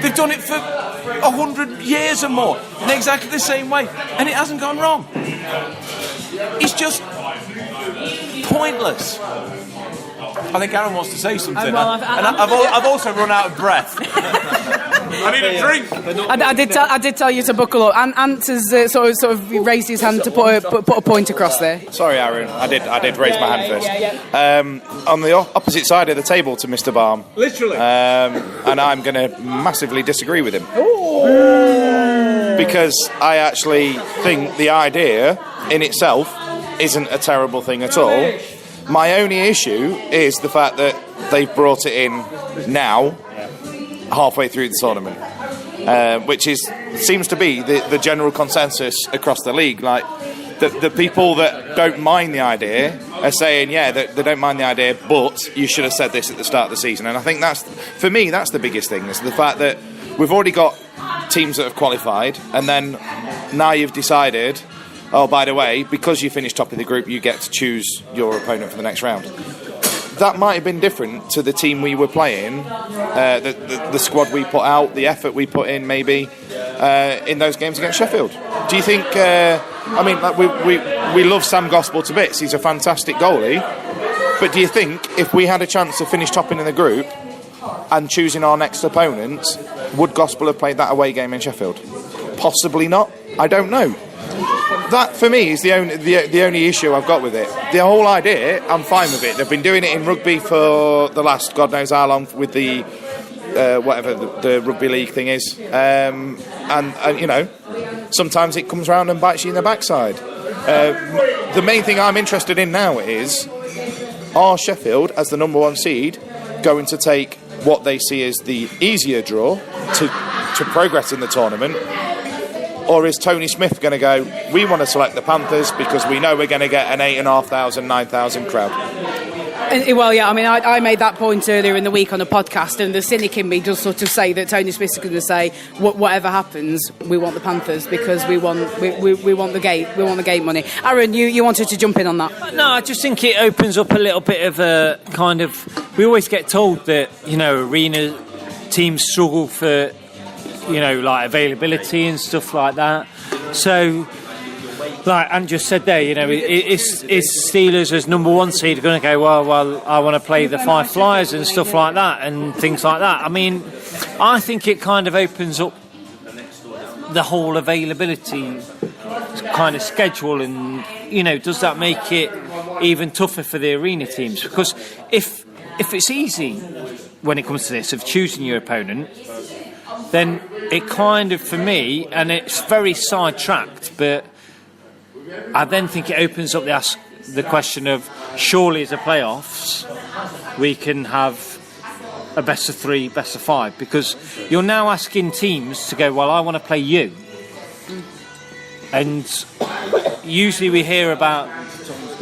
They've done it for 100 years or more in exactly the same way, and it hasn't gone wrong. It's just pointless. I think Aaron wants to say something. I've also run out of breath. I need a drink. I did tell you to buckle up. And Ant has sort of raised his hand to put a point across there. Sorry, Aaron. I did raise my hand first. On the opposite side of the table to Mr. Balm. Literally. And I'm going to massively disagree with him. Because I actually think the idea in itself isn't a terrible thing at all. My only issue is the fact that they've brought it in now, halfway through the tournament, which seems to be the general consensus across the league. Like the people that don't mind the idea are saying, yeah, they don't mind the idea, but you should have said this at the start of the season. And I think that's the biggest thing, is the fact that we've already got teams that have qualified, and then now you've decided, oh, by the way, because you finished top of the group, you get to choose your opponent for the next round. That might have been different to the team we were playing, the squad we put out, the effort we put in, maybe, in those games against Sheffield. Do you think... we love Sam Gospel to bits. He's a fantastic goalie. But do you think if we had a chance to finish topping in the group and choosing our next opponent, would Gospel have played that away game in Sheffield? Possibly not. I don't know. That, for me, is the only issue I've got with it. The whole idea, I'm fine with it. They've been doing it in rugby for the last God knows how long with the whatever the rugby league thing is, and you know, sometimes it comes round and bites you in the backside. The main thing I'm interested in now is, are Sheffield, as the number 1 seed, going to take what they see as the easier draw to progress in the tournament? Or is Tony Smith going to go, we want to select the Panthers because we know we're going to get an 8,500, 9,000 crowd? Well, yeah, I mean, I made that point earlier in the week on a podcast, and the cynic in me does sort of say that Tony Smith's going to say, whatever happens, we want the Panthers because we want the gate money. Aaron, you wanted to jump in on that? No, I just think it opens up a little bit of a kind of... We always get told that, you know, arena teams struggle for... you know, like availability and stuff like that. So, like Ant just said there, you know, is Steelers as number 1 seed going to go, well, I want to play the 5 Flyers and stuff like that and things like that. I mean, I think it kind of opens up the whole availability kind of schedule, and, you know, does that make it even tougher for the arena teams? Because if it's easy when it comes to this, of choosing your opponent, then it kind of, for me, and it's very sidetracked, but I then think it opens up the question of, surely as a playoffs we can have a best of 3, best of 5, because you're now asking teams to go, well, I want to play you. And usually we hear about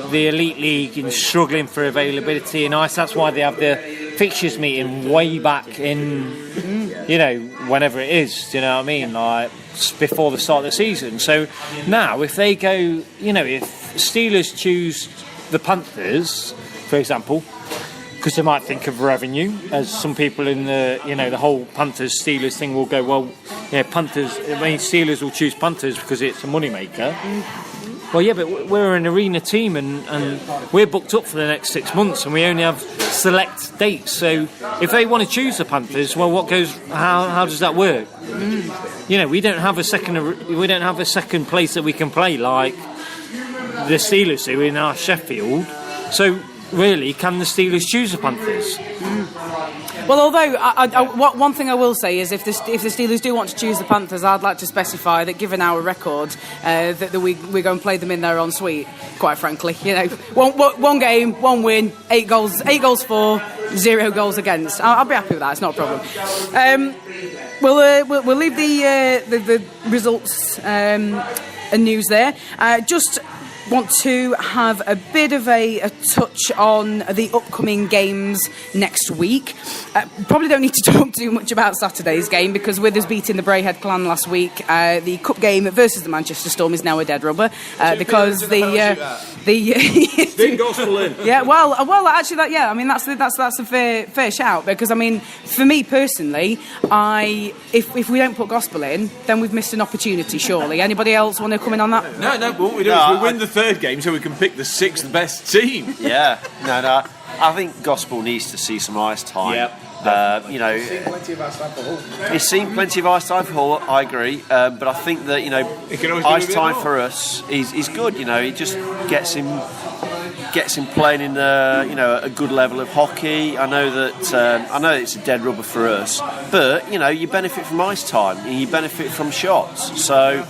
the Elite League and struggling for availability and ice. That's why they have the fixtures meeting way back in, you know, whenever it is, do you know what I mean, like before the start of the season. So now if they go, you know, if Steelers choose the Panthers, for example, because they might think of revenue, as some people in the, you know, the whole Panthers Steelers thing will go, well, yeah, Panthers, I mean, Steelers will choose Panthers because it's a moneymaker. Well, yeah, but we're an arena team and we're booked up for the next 6 months, and we only have select dates. So if they want to choose the Panthers, well, how does that work? You know, we don't have a second place that we can play like the Steelers do in our Sheffield. So really, can the Steelers choose the Panthers? Well, although one thing I will say is if the Steelers do want to choose the Panthers, I'd like to specify that given our record, that we go and play them in their ensuite. Quite frankly, one game, one win, 8 goals for, 0 goals against. I'll be happy with that. It's not a problem. We'll leave the results and news there. Just want to have a bit of a touch on the upcoming games next week. Probably don't need to talk too much about Saturday's game because with us beating the Brayhead clan last week, the cup game versus the Manchester Storm is now a dead rubber because Big gospel in. Yeah, well, actually, that's a fair shout because for me personally, if we don't put gospel in, then we've missed an opportunity. Surely, anybody else want to come in on that? No. What we do is we win the 3rd game so we can pick the 6th best team. Yeah, no. I think gospel needs to see some ice time. Yep. He's seen plenty of ice time for Hull, I agree, but I think that ice time for us is good. He just gets him playing in a good level of hockey. I know that it's a dead rubber for us, but you benefit from ice time and you benefit from shots. So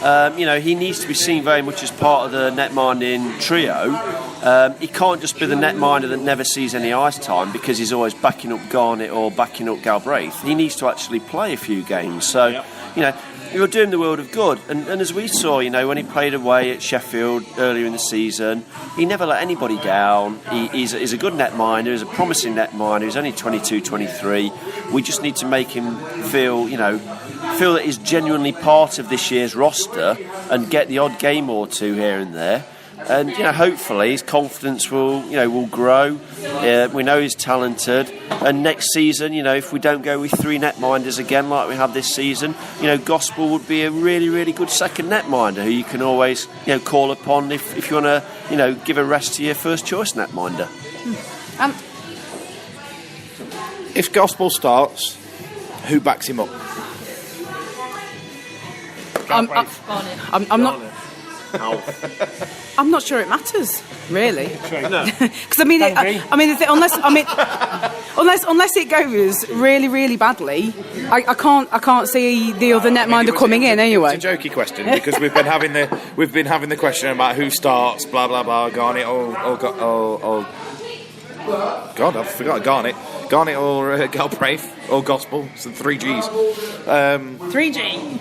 he needs to be seen very much as part of the netminding trio. He can't just be the netminder that never sees any ice time because he's always backing up Garnett or backing up Galbraith. He needs to actually play a few games. So, you're doing the world of good. And as we saw, when he played away at Sheffield earlier in the season, he never let anybody down. He's a good netminder, he's a promising netminder, he's only 22, 23. We just need to make him feel that he's genuinely part of this year's roster and get the odd game or two here and there. And hopefully his confidence will grow. We know he's talented, and next season, if we don't go with 3 netminders again like we have this season, Gospel would be a really, really good second netminder who you can always call upon if you want to give a rest to your first choice netminder. If Gospel starts, who backs him up? I'm not sure it matters, really. Because unless it goes really, really badly, I can't see the other netminder coming in anyway. It's a jokey question because we've been having the question about who starts, blah blah blah, Garnett or God, I forgot Garnett or Galbraith or Gospel. So 3 Gs. 3G.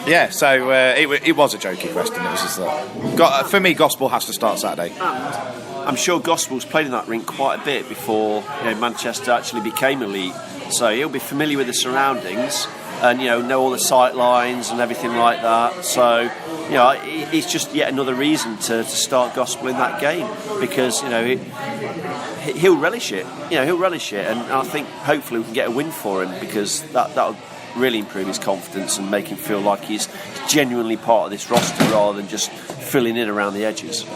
Yeah, so it was a jokey question. It was just that. For me, Gospel has to start Saturday. I'm sure Gospel's played in that rink quite a bit before Manchester actually became elite, so he'll be familiar with the surroundings and know all the sight lines and everything like that. So it's just yet another reason to start Gospel in that game because he'll relish it. He'll relish it, and I think hopefully we can get a win for him because that'll really improve his confidence and make him feel like he's genuinely part of this roster rather than just filling in around the edges.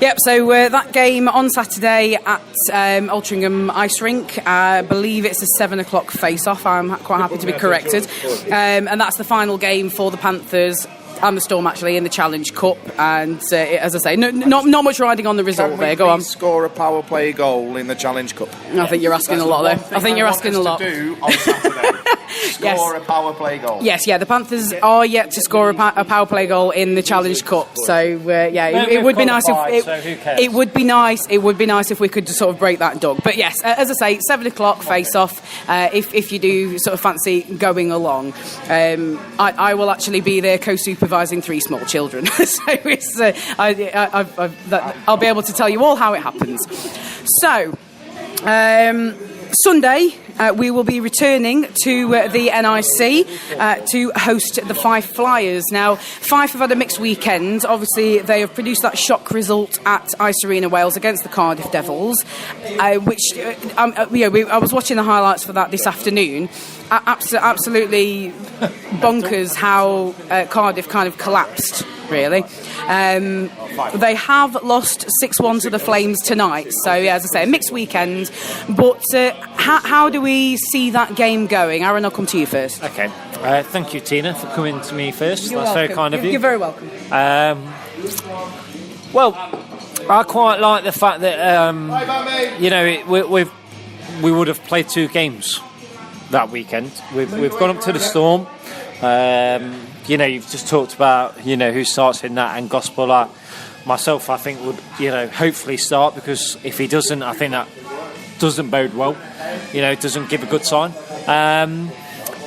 Yep, so that game on Saturday at Altrincham Ice Rink, I believe it's a 7 o'clock face-off. I'm quite happy to be corrected. And that's the final game for the Panthers and the Storm actually in the Challenge Cup, and as I say, not much riding on the result there. Go on. Score a power play goal in the Challenge Cup. I think you're asking a lot there. I think you're asking a lot. To do on Saturday. Score a power play goal. Yes, the Panthers are yet to score a power play goal in the Challenge Cup. So it would be nice it would be nice. It would be nice if we could just sort of break that duck. But yes, as I say, 7 o'clock face off. If you do sort of fancy going along, I will actually be there co-supervising 3 small children. So it's I'll be able to tell you all how it happens. So Sunday, we will be returning to the NIC to host the Fife Flyers. Now, Fife have had a mixed weekend. Obviously, they have produced that shock result at Ice Arena Wales against the Cardiff Devils, which I was watching the highlights for that this afternoon. Absolutely bonkers how Cardiff kind of collapsed, really. They have lost 6-1 to the Flames tonight. So, as I say, a mixed weekend. But how do we see that game going? Aaron, I'll come to you first. Okay. Thank you, Tina, for coming to me first. You're That's welcome. very kind of you. You're very welcome. Well, I quite like the fact that, we would have played 2 games that weekend. We've gone up to the Storm. You've just talked about who starts in that, and Gospel. Myself, I think would hopefully start, because if he doesn't, I think that doesn't bode well. It doesn't give a good sign.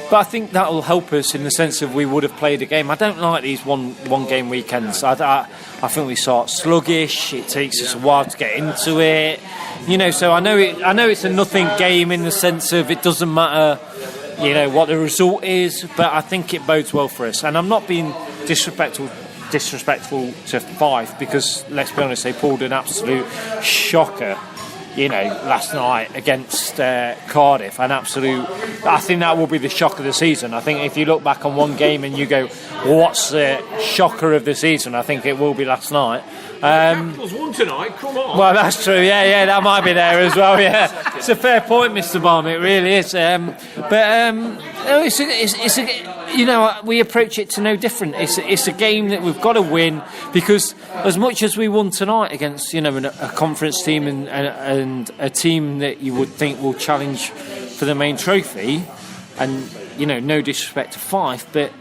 But I think that will help us in the sense of we would have played a game. I don't like these one game weekends. I think we start sluggish. It takes us a while to get into it. So I know it's a nothing game in the sense of it doesn't matter, what the result is. But I think it bodes well for us. And I'm not being disrespectful to Fife, because let's be honest, they pulled an absolute shocker. Last night against Cardiff, I think that will be the shock of the season. I think if you look back on one game and you go, what's the shocker of the season, I think it will be last night. Capitals won tonight, come on. Well, that's true, yeah, that might be there as well, yeah. It's a fair point, Mr. Balm, it really is. We approach it to no different. It's a game that we've got to win, because as much as we won tonight against a conference team and a team that you would think will challenge for the main trophy, and no disrespect to Fife, but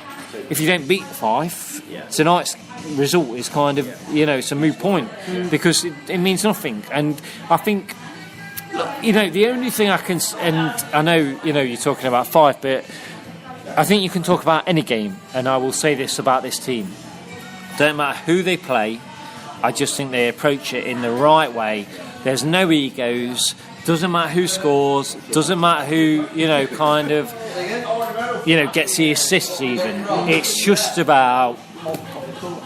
if you don't beat Fife, tonight's result is kind of it's a moot point, because it means nothing. And I think the only thing I can, and I know you're talking about Fife, but I think you can talk about any game, and I will say this about this team: don't matter who they play, I just think they approach it in the right way. There's no egos. Doesn't matter who scores. Doesn't matter who gets the assists. Even it's just about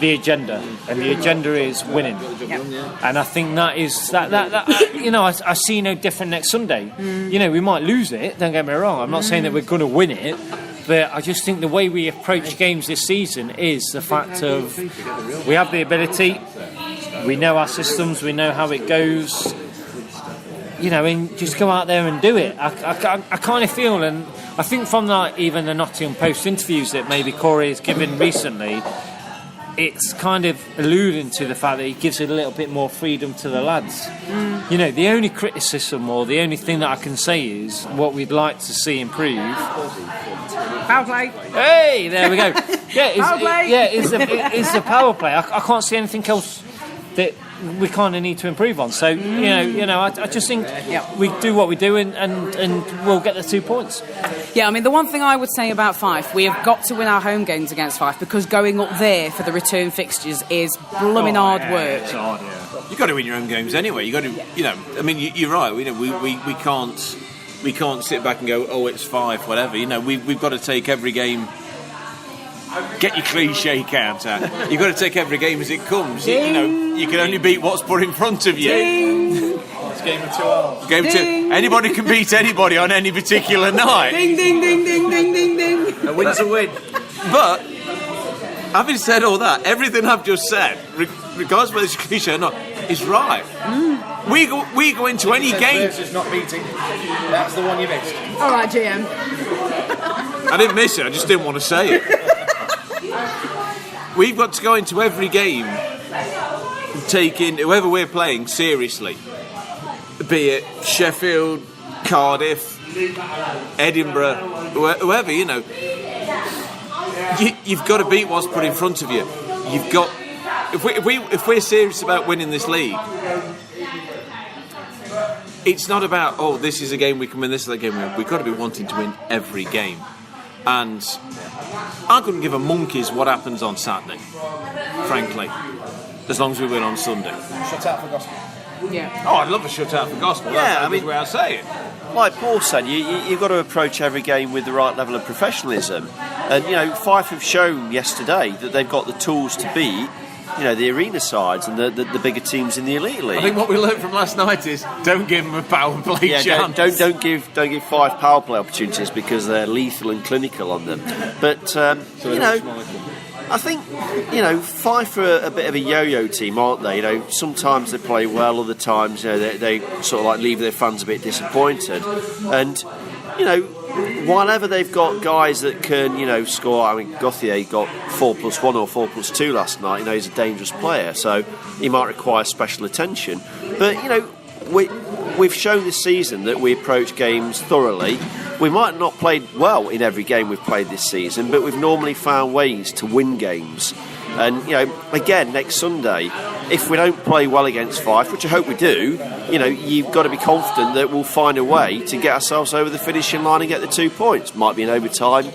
the agenda, and the agenda is winning. And I think that is that I see no different next Sunday. We might lose it, don't get me wrong, I'm not saying that we're going to win it, but I just think the way we approach games this season is the fact of we have the ability, we know our systems, we know how it goes, and just go out there and do it. I kind of feel, and I think from even the Nottingham Post interviews that maybe Corey has given recently, it's kind of alluding to the fact that he gives a little bit more freedom to the lads. The only criticism, or the only thing that I can say, is what we'd like to see improve. Power play. Hey, there we go. It's the power play. I can't see anything else that we kind of need to improve on. So I just think we do what we do, and we'll get the 2 points. Yeah, I mean, the one thing I would say about Fife, we have got to win our home games against Fife, because going up there for the return fixtures is blooming hard work. It's hard, yeah. You've got to win your own games anyway. You've got to, I mean, you're right. We can't sit back and go, oh, it's Fife, whatever. We've got to take every game. Get your cliche count out. You've got to take every game as it comes. You can only beat what's put in front of you. It's game of 2 hours. Game 2. Anybody can beat anybody on any particular night. Ding, ding, ding, ding, ding, ding, ding. A win's a win. But having said all that, everything I've just said, regardless of whether it's cliche or not, is right. We go into any game. Is not beating. That's the one you missed. All right, GM. I didn't miss it. I just didn't want to say it. We've got to go into every game taking whoever we're playing seriously, be it Sheffield, Cardiff, Edinburgh, whoever. You've got to beat what's put in front of you. You've got if we're serious about winning this league, it's not about this is a game we can win, this is a game we win. We've got to be wanting to win every game. And I couldn't give a monkey's what happens on Saturday, frankly, as long as we win on Sunday. Shut out for gospel. Yeah. Oh, I'd love a shutout for gospel. That's the way I say it. Like Paul said, you've got to approach every game with the right level of professionalism. And, Fife have shown yesterday that they've got the tools to beat, the arena sides and the bigger teams in the elite league. I think what we learned from last night is don't give them a power play chance. Don't give Fife power play opportunities, because they're lethal and clinical on them. But I think Fife are a bit of a yo-yo team, aren't they? Sometimes they play well, other times they sort of like leave their fans a bit disappointed. And whenever they've got guys that can, score, I mean, Gauthier got 4+1 or 4+2 last night. He's a dangerous player, so he might require special attention. But, we've shown this season that we approach games thoroughly. We might not played well in every game we've played this season, but we've normally found ways to win games. And, again, next Sunday, if we don't play well against Fife, which I hope we do, you've got to be confident that we'll find a way to get ourselves over the finishing line and get the 2 points. Might be in overtime,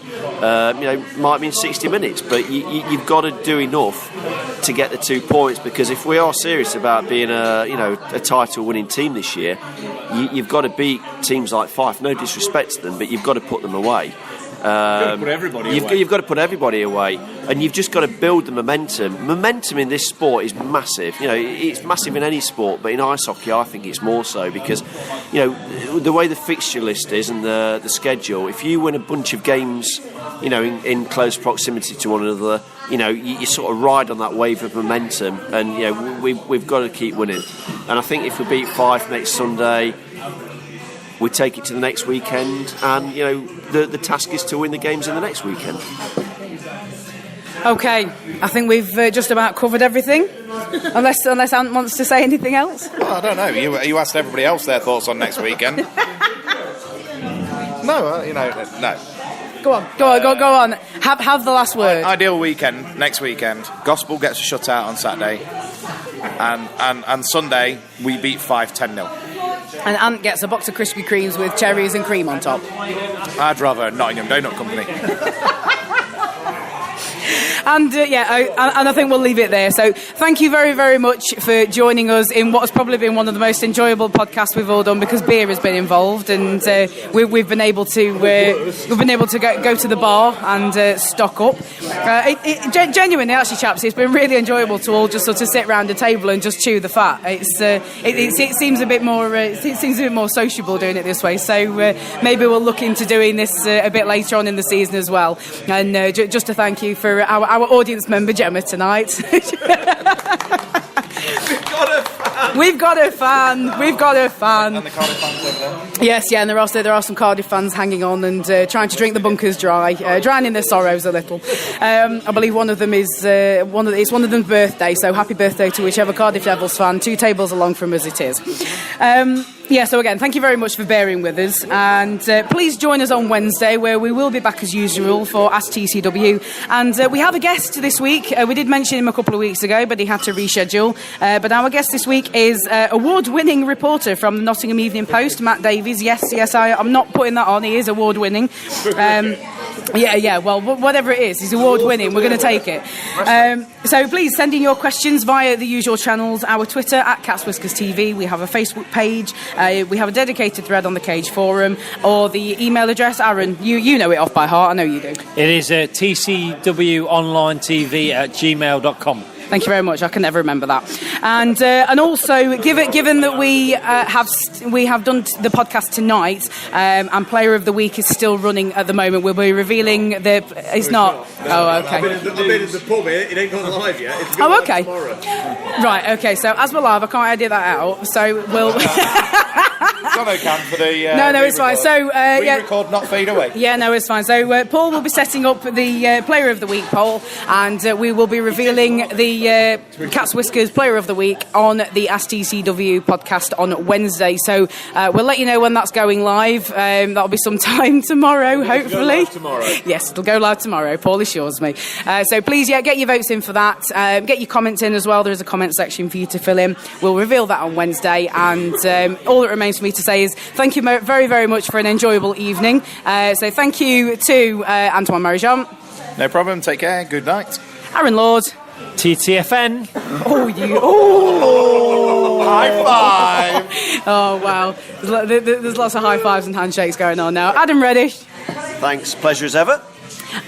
might be in 60 minutes, but you've got to do enough to get the 2 points, because if we are serious about being a title-winning team this year, you've got to beat teams like Fife. No disrespect to them, but you've got to put them away. You've got to put everybody away, and you've just got to build the momentum. Momentum in this sport is massive. It's massive in any sport, but in ice hockey, I think it's more so because, the way the fixture list is and the schedule. If you win a bunch of games, in close proximity to one another, you sort of ride on that wave of momentum, and we've got to keep winning. And I think if we beat Fife next Sunday, we take it to the next weekend, and the task is to win the games in the next weekend. Okay, I think we've just about covered everything. Unless Ant wants to say anything else. Well, I don't know. You asked everybody else their thoughts on next weekend. No. Go on. Have the last word. Ideal weekend next weekend. Gospel gets a shutout on Saturday, and Sunday we beat Fife 10-0. And Ant gets a box of Krispy Kremes with cherries and cream on top. I'd rather Nottingham Donut Company. And I think we'll leave it there. So thank you very, very much for joining us in what has probably been one of the most enjoyable podcasts we've all done, because beer has been involved, and we've been able to go to the bar and stock up. Genuinely, actually, chaps, it's been really enjoyable to all just sort of sit round a table and just chew the fat. It seems a bit more sociable doing it this way. So maybe we'll look into doing this a bit later on in the season as well. And just to thank you for our audience member Gemma tonight. We've got a fan. And the Cardiff fans over there. Yes, and there are some Cardiff fans hanging on and trying to drink the bunkers dry, drowning their sorrows a little. I believe one of them is one of them's birthday, so happy birthday to whichever Cardiff Devils fan, 2 tables along from us it is. So again, thank you very much for bearing with us, and please join us on Wednesday, where we will be back as usual for Ask TCW, and we have a guest this week. We did mention him a couple of weeks ago, but he had to reschedule. But our guest this week is award-winning reporter from the Nottingham Evening Post, Matt Davies. Yes, I'm not putting that on. He is award-winning. Well, whatever it is, he's award-winning. We're going to take it. So please send in your questions via the usual channels. Our Twitter at Cats Whiskers TV. We have a Facebook page. We have a dedicated thread on the Cage Forum, or the email address. Aaron, you know it off by heart. I know you do. It is tcwonlinetv@gmail.com. Thank you very much. I can never remember that. And also, given that we have done the podcast tonight, and Player of the Week is still running at the moment, we'll be revealing the. It's not. Oh, okay. I've been in the pub here. It ain't gone live yet. It's oh, okay. Right. Okay. So as we're live, I can't edit that out. So we'll. Jono can for the. No, it's fine. So record, not fade away. Yeah, no, it's fine. So Paul will be setting up the Player of the Week poll, and we will be revealing the Cats Whiskers Player of the Week on the Ask TCW podcast on Wednesday. So we'll let you know when that's going live. That'll be sometime tomorrow, hopefully. Tomorrow. Yes, it'll go live tomorrow. Paul assures me. So please, get your votes in for that. Get your comments in as well. There is a comment section for you to fill in. We'll reveal that on Wednesday, and all that remains for me to say is thank you very, very much for an enjoyable evening. So thank you to Antoine Marie-Jeanne. No problem. Take care. Good night. Aaron Lord. TTFN. High five. Oh, wow. There's lots of high fives and handshakes going on now. Adam Reddish. Thanks. Pleasure as ever.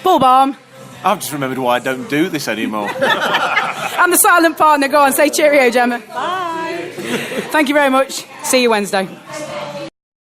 Paul Balm. I've just remembered why I don't do this anymore. And the silent partner. Go on, say cheerio, Gemma. Bye. Thank you very much. See you Wednesday.